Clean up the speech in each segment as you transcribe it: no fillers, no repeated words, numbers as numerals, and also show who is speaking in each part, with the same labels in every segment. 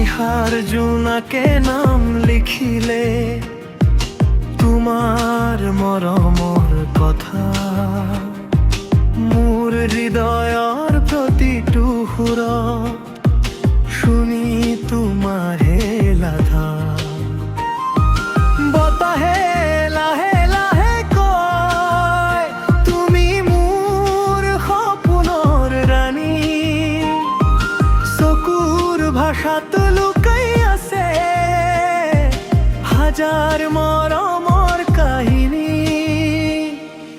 Speaker 1: নিশাৰ জোনাকে নাম লিখিলে তোমাৰ মৰমৰ কথা মোৰ হৃদয়ৰ প্ৰতিটো সুৰত শুনি তোমাৰে লাধা বতাহে লাহে লাহে কয় তুমি মোৰ সপোনৰ ৰাণী চকুৰ ভাষাত লুকাই আছে হাজাৰ মৰমৰ কাহিনী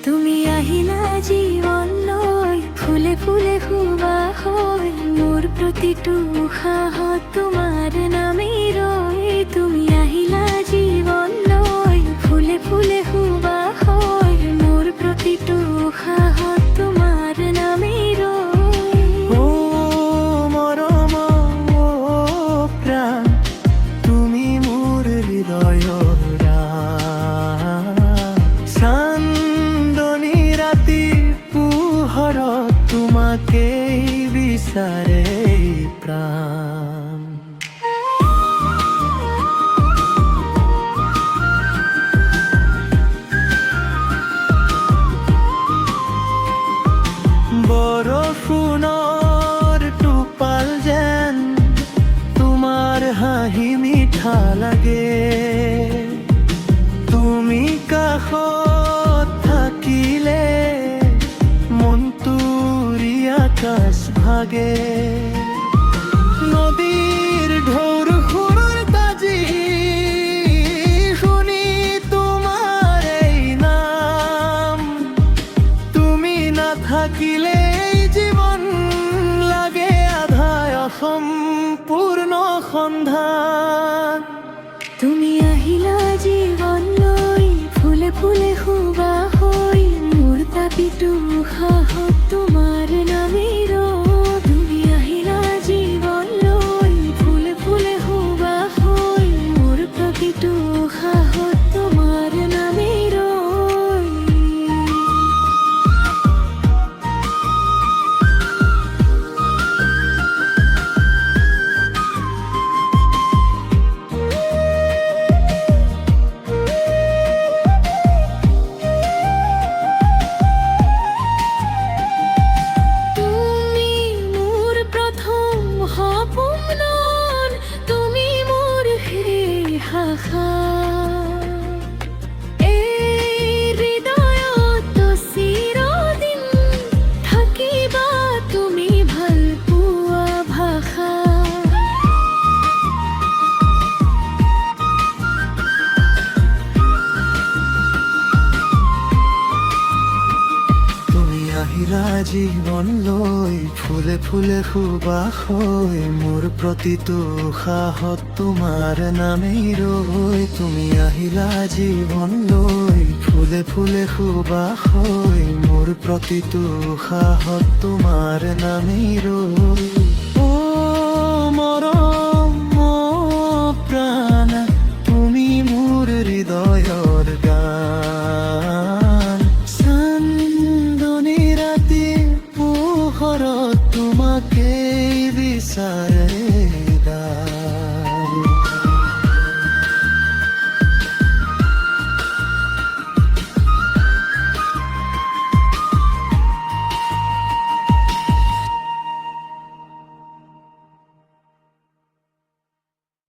Speaker 2: তুমি আহিলা জীৱনলৈ ফুলে ফুলে সুবাস হৈ মোৰ প্ৰতিটো উশাহত তোমাৰ নামেই ৰয় তুমি আহিলা জীৱনলৈ ফুলে ফুলে সুবাস হৈ মোৰ প্ৰতিটো উশাহত তোমাৰ নামেই ৰয়
Speaker 1: ও মৰম ও প্ৰাণ তুমি মোৰ হৃদয়ৰ চান্দনী ৰাতিৰ পোহৰত তোমাকেই বিচাৰে প্ৰাণ বৰষুণৰ টোপাল যেন তোমাৰ হাঁহি মিঠা লাগে তুমি কাষত থাকিলে মনটোৰ আকাশ ভাগে নদীৰ ঢৌৰ সুৰৰ তাজি শুনি তোমাৰ এই নাম তুমি নাথাকিলে এই জীৱন লাগে আধায় অসম্পূৰ্ণ সন্ধান
Speaker 2: তুমি আহিলা জীৱনলৈ ফুলে ফুলে সুবাস হৈ মোৰ তাপিতো উশাহত তোমাৰ নামেই ৰয় তুমি আহিলা জীৱনলৈ ফুলে ফুলে সুবাস হৈ মোৰ তাপিতো উশাহত তোমাৰ নামেই ৰয় তুমি মোৰ প্ৰথম সপোনৰ তুমি মোৰ সেই শাখা এই হৃদয়ত চিৰদিন থাকিবা তুমি ভাল পোৱা ভাষা
Speaker 1: তুমি আহিলা জীৱনলৈ ফুলে ফুলে সুবাস হৈ মোৰ প্ৰতিটো উশাহত তোমাৰ নামেই ৰয় তুমি আহিলা জীৱনলৈ ফুলে ফুলে সুবাস হৈ মোৰ প্ৰতিটো উশাহত তোমাৰ নামেই ৰয় ও মৰম ও প্ৰাণ তুমি মোৰ হৃদয়ৰ গান চান্দনী ৰাতিৰ পোহৰত তোমাকেই বিচাৰে